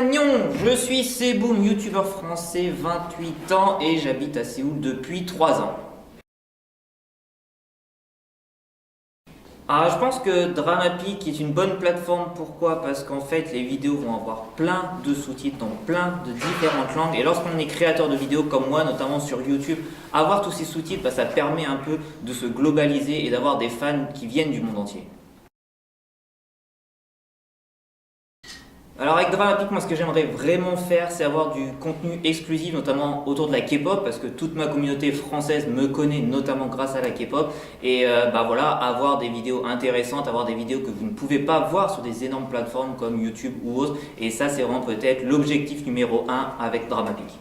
Annyeong, je suis Seboom, youtubeur français, 28 ans et j'habite à Séoul depuis 3 ans. Alors je pense que Dramapeak est une bonne plateforme, pourquoi? Parce qu'en fait les vidéos vont avoir plein de sous-titres dans plein de différentes langues et lorsqu'on est créateur de vidéos comme moi, notamment sur YouTube, avoir tous ces sous-titres, ça permet un peu de se globaliser et d'avoir des fans qui viennent du monde entier. Alors avec Dramapeak, moi ce que j'aimerais vraiment faire, c'est avoir du contenu exclusif, notamment autour de la K-pop, parce que toute ma communauté française me connaît, notamment grâce à la K-pop. Et voilà, avoir des vidéos intéressantes, avoir des vidéos que vous ne pouvez pas voir sur des énormes plateformes comme YouTube ou autres. Et ça, c'est vraiment peut-être l'objectif numéro 1 avec Dramapeak.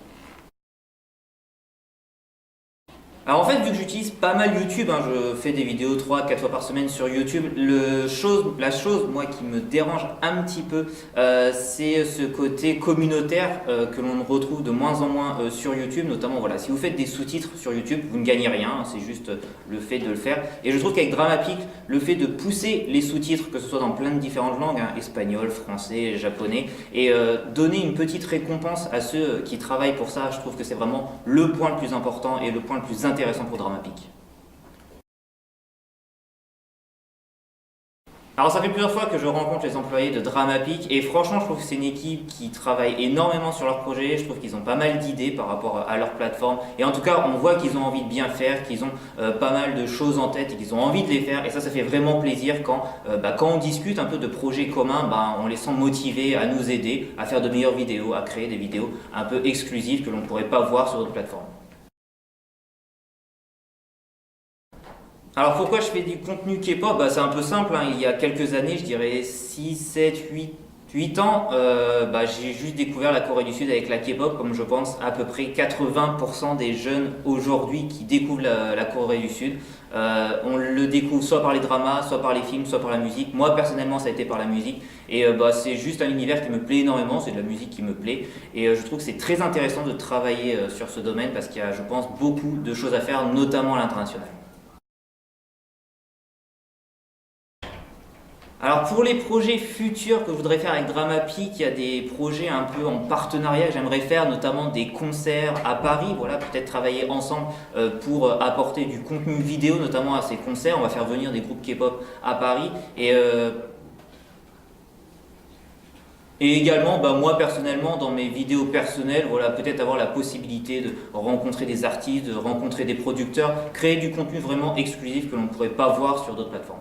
Alors en fait, vu que j'utilise pas mal YouTube, je fais des vidéos 3-4 fois par semaine sur YouTube, la chose moi qui me dérange un petit peu, c'est ce côté communautaire que l'on retrouve de moins en moins sur YouTube, notamment voilà, si vous faites des sous-titres sur YouTube, vous ne gagnez rien, c'est juste le fait de le faire. Et je trouve qu'avec Dramapeak, le fait de pousser les sous-titres, que ce soit dans plein de différentes langues, espagnol, français, japonais, et donner une petite récompense à ceux qui travaillent pour ça, je trouve que c'est vraiment le point le plus important et le point le plus intéressant pour Dramapeak. Alors ça fait plusieurs fois que je rencontre les employés de Dramapeak et franchement je trouve que c'est une équipe qui travaille énormément sur leur projet, je trouve qu'ils ont pas mal d'idées par rapport à leur plateforme et en tout cas on voit qu'ils ont envie de bien faire, qu'ils ont pas mal de choses en tête et qu'ils ont envie de les faire et ça fait vraiment plaisir quand on discute un peu de projets communs, on les sent motivés à nous aider à faire de meilleures vidéos, à créer des vidéos un peu exclusives que l'on ne pourrait pas voir sur d'autres plateformes. Alors pourquoi je fais du contenu K-pop? C'est un peu simple, il y a quelques années, je dirais 6, 7, 8 ans, j'ai juste découvert la Corée du Sud avec la K-pop, comme je pense à peu près 80% des jeunes aujourd'hui qui découvrent la Corée du Sud. On le découvre soit par les dramas, soit par les films, soit par la musique. Moi personnellement ça a été par la musique et c'est juste un univers qui me plaît énormément, c'est de la musique qui me plaît et je trouve que c'est très intéressant de travailler sur ce domaine parce qu'il y a je pense beaucoup de choses à faire, notamment à l'international. Alors pour les projets futurs que je voudrais faire avec Dramapeak, il y a des projets un peu en partenariat que j'aimerais faire, notamment des concerts à Paris, voilà, peut-être travailler ensemble pour apporter du contenu vidéo, notamment à ces concerts. On va faire venir des groupes K-pop à Paris et également, moi personnellement, dans mes vidéos personnelles, voilà, peut-être avoir la possibilité de rencontrer des artistes, de rencontrer des producteurs, créer du contenu vraiment exclusif que l'on ne pourrait pas voir sur d'autres plateformes.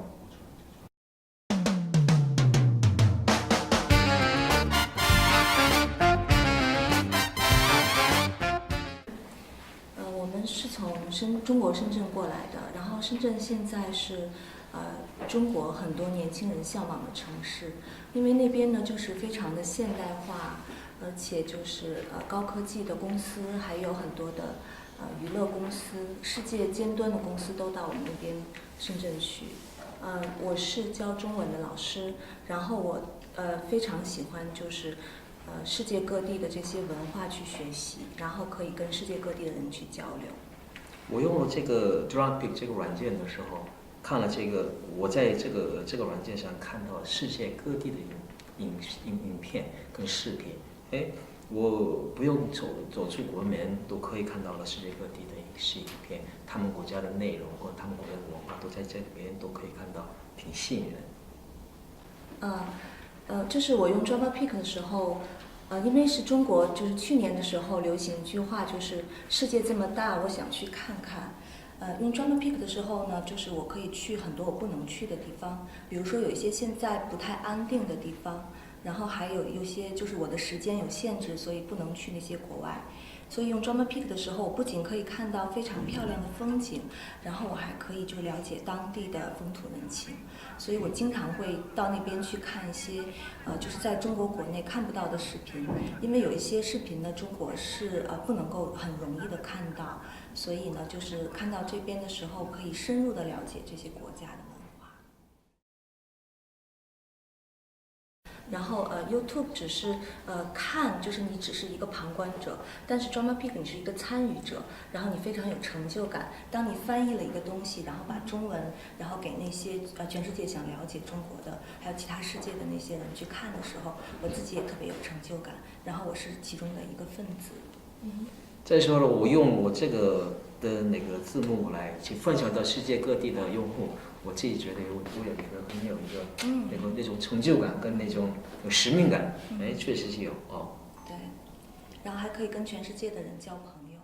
我们是从中国深圳过来的，然后深圳现在是中国很多年轻人向往的城市，因为那边呢就是非常的现代化，而且就是高科技的公司，还有很多的娱乐公司，世界尖端的公司都到我们那边深圳去。我是教中文的老师，然后我非常喜欢就是世界各地的这些文化去学习，然后可以跟世界各地的人去交流。我用了这个 Dramapeak 这个软件的时候，看了我在这个软件上看到世界各地的影片跟视频，我不用走出国门都可以看到了世界各地的影片，他们国家的内容或者他们国家的文化都在这里边都可以看到，挺吸引人。就是我用 Dramapeak 的时候，因为是中国，就是去年的时候流行一句话，就是世界这么大，我想去看看。用 Dramapeak 的时候呢，就是我可以去很多我不能去的地方，比如说有一些现在不太安定的地方，然后还有一些就是我的时间有限制，所以不能去那些国外。所以用 Dramapeak 的时候，我不仅可以看到非常漂亮的风景，然后我还可以就了解当地的风土人情。所以我经常会到那边去看一些就是在中国国内看不到的视频，因为有一些视频呢，中国是不能够很容易的看到，所以呢，就是看到这边的时候，可以深入的了解这些国家的文化。然后YouTube 只是看，就是你只是一个旁观者，但是 Drama Peak 你是一个参与者，然后你非常有成就感。当你翻译了一个东西，然后把中文，然后给那些全世界想了解中国的，还有其他世界的那些人去看的时候，我自己也特别有成就感，然后我是其中的一个分子。这时候呢，我用我这个的那个字幕来去分享到世界各地的用户，我自己觉得我有一个很有一个那种成就感跟那种有使命感，哎，确实是有哦。对，然后还可以跟全世界的人交朋友。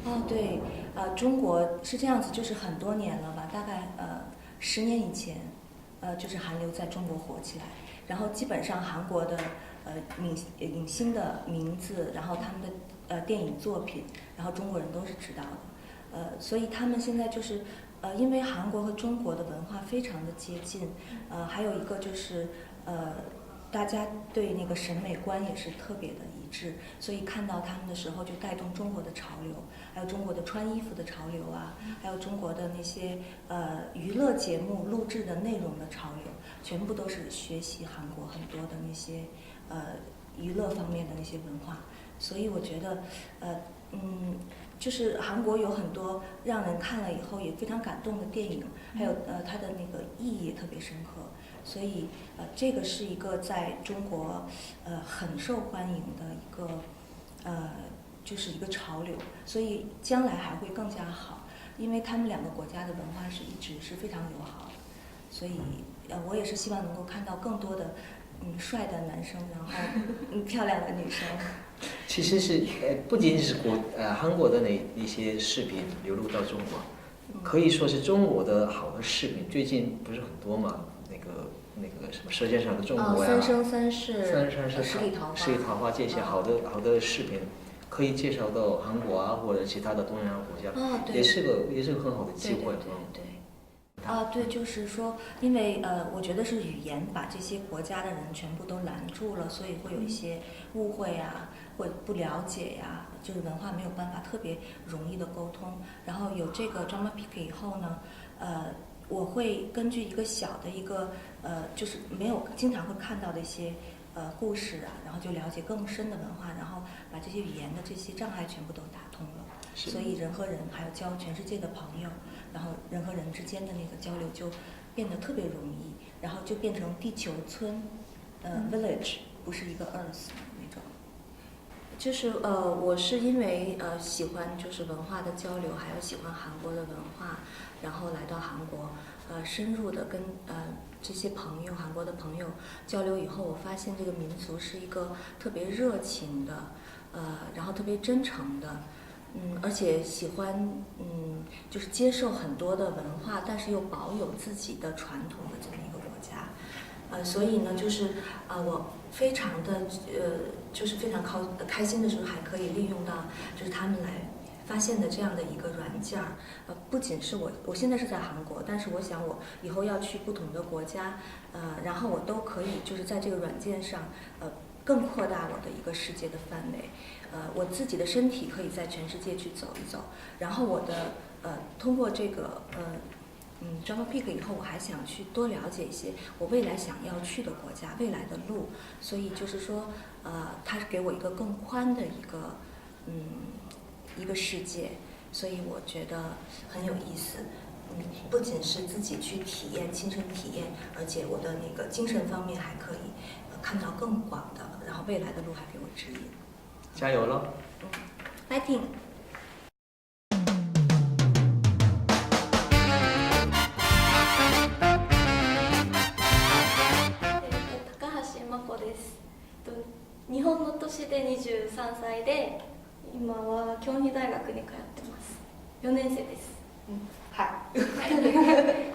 哦，对，中国是这样子，就是很多年了吧，大概10年以前，就是韩流在中国火起来，然后基本上韩国的影星的名字，然后他们的电影作品，然后中国人都是知道的，所以他们现在就是因为韩国和中国的文化非常的接近，还有一个就是大家对那个审美观也是特别的一致，所以看到他们的时候就带动中国的潮流，还有中国的穿衣服的潮流啊，还有中国的那些娱乐节目录制的内容的潮流，全部都是学习韩国很多的那些娱乐方面的那些文化，所以我觉得就是韩国有很多让人看了以后也非常感动的电影，还有它的那个意义也特别深刻，所以这个是一个在中国很受欢迎的一个就是一个潮流，所以将来还会更加好，因为他们两个国家的文化是一直是非常友好的，所以我也是希望能够看到更多的帅的男生，然后漂亮的女生。其实是不仅仅是韩国的那些视频流入到中国，可以说是中国的好的视频，最近不是很多嘛？那个什么《舌尖上的中国》呀，三生三世、十里桃花这些好的视频，可以介绍到韩国啊或者其他的东南亚国家，也是个很好的机会。对。对，就是说，因为我觉得是语言把这些国家的人全部都拦住了，所以会有一些误会啊，或不了解呀，就是文化没有办法特别容易的沟通。然后有这个 Drama Peak 以后呢，我会根据一个小的一个就是没有经常会看到的一些故事啊，然后就了解更深的文化，然后把这些语言的这些障碍全部都打通了，所以人和人还有交全世界的朋友。然后人和人之间的那个交流就变得特别容易，然后就变成地球村，village 不是一个 earth 那种。就是我是因为喜欢就是文化的交流，还有喜欢韩国的文化，然后来到韩国，深入的跟这些朋友韩国的朋友交流以后，我发现这个民族是一个特别热情的，然后特别真诚的。而且喜欢就是接受很多的文化，但是又保有自己的传统的这么一个国家，所以呢，就是我非常的就是非常开心的时候，还可以利用到就是他们来发现的这样的一个软件儿，不仅是我现在是在韩国，但是我想我以后要去不同的国家，然后我都可以就是在这个软件上更扩大我的一个世界的范围。我自己的身体可以在全世界去走一走，然后我的通过这个Drama Peak 以后，我还想去多了解一些我未来想要去的国家，未来的路，所以就是说它是给我一个更宽的一个世界，所以我觉得很有意思。不仅是自己去体验亲身体验，而且我的那个精神方面还可以看到更广的，然后未来的路还给我指引。加油了！Fighting！高橋真子です。日本の年で23歳で、今は京都大学に通ってます。4年生です。はい。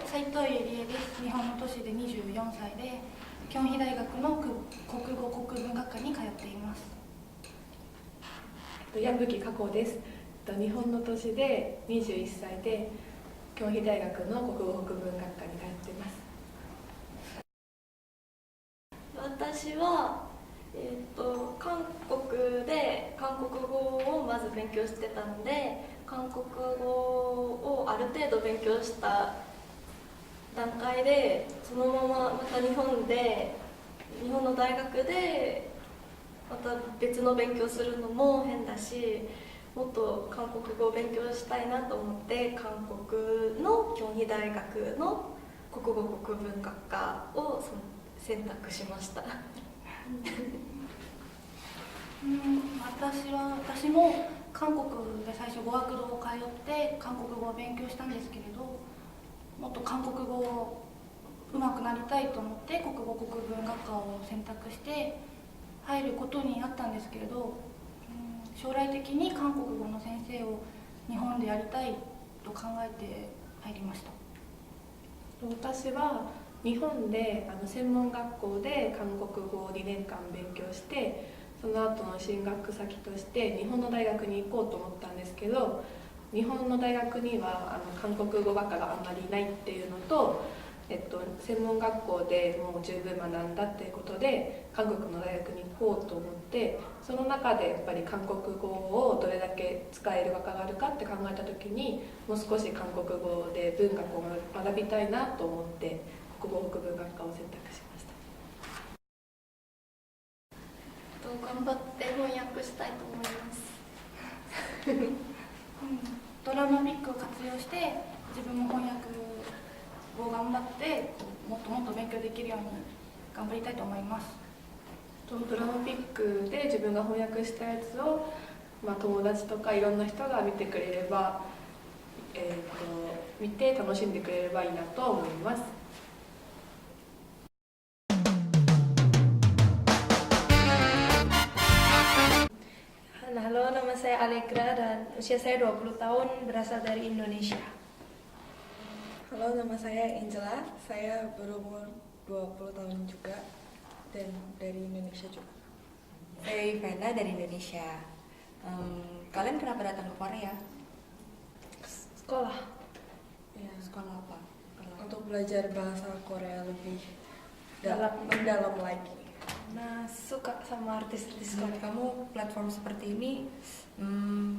斉藤ゆりえです。日本の年で24歳で、京都大学の国語国文学科に通っています。矢吹加子です。日本の年で21歳で京都大学の国語国文学科に通っています。私は、韓国で韓国語をまず勉強してたので、韓国語をある程度勉強した段階でそのまままた日本の大学でまた別の勉強するのも変だし、もっと韓国語を勉強したいなと思って韓国の京畿大学の国語国文学科を選択しました。私も韓国で最初語学堂を通って韓国語を勉強したんですけれど、もっと韓国語上手くなりたいと思って国語国文学科を選択して入ることになったんですけれど、将来的に韓国語の先生を日本でやりたいと考えて入りました。私は日本で専門学校で韓国語を2年間勉強して、その後の進学先として日本の大学に行こうと思ったんですけど、日本の大学には韓国語学科があんまりないっていうのと、専門学校でもう十分学んだっていうことで韓国の大学に行こうと思って、その中でやっぱり韓国語をどれだけ使える学科があるかって考えた時に、もう少し韓国語で文学を学びたいなと思って国語国文学科を選択しました。頑張って翻訳したいと思います。ドラマピックを活用して自分も翻訳を頑張ってもっともっと勉強できるように頑張りたいと思います。ドラマピックで自分が翻訳したやつを、友達とかいろんな人が見てくれれば、見て楽しんでくれればいいなと思います。Halo, nama saya Allegra dan usia saya 20 tahun, berasal dari Indonesia. Halo, nama saya Angela, saya berumur 20 tahun juga dan dari Indonesia juga. Saya Ivana dari Indonesia. Kalian kenapa datang ke Korea? Sekolah. Ya, Sekolah apa? untuk belajar bahasa Korea lebih mendalam lagi. Nah, suka sama artis-artis Menurut Korea. kamu platform seperti ini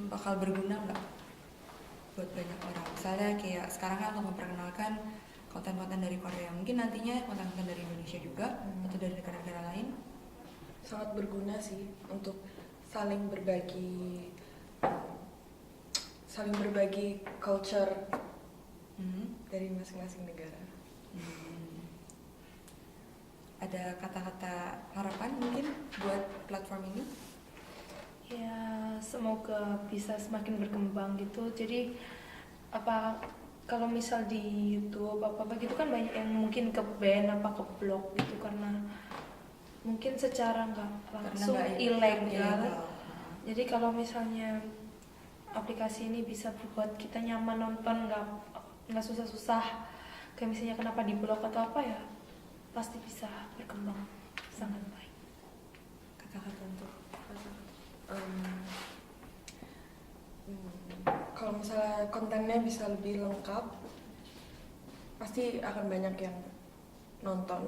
bakal berguna nggak buat banyak orang? Misalnya kayak sekarang kan untuk memperkenalkan konten-konten dari Korea, mungkin nantinya konten-konten dari Indonesia juga atau dari negara-negara lain. Sangat berguna sih untuk saling berbagi culture dari masing-masing negara. Ada kata-kata harapan mungkin buat platform ini? Ya, semoga bisa semakin berkembang gitu. Jadi kalau misal di YouTube apa gitu kan banyak yang mungkin ke ban ke blog gitu karena mungkin secara nggak langsung ilegal. Jadi kalau misalnya aplikasi ini bisa buat kita nyaman nonton, nggak susah-susah kayak misalnya kenapa di blog atau apa ya, pasti bisa berkembang sangat baik. Kata-kata untuk Kalau misalnya kontennya bisa lebih lengkap, pasti akan banyak yang nonton.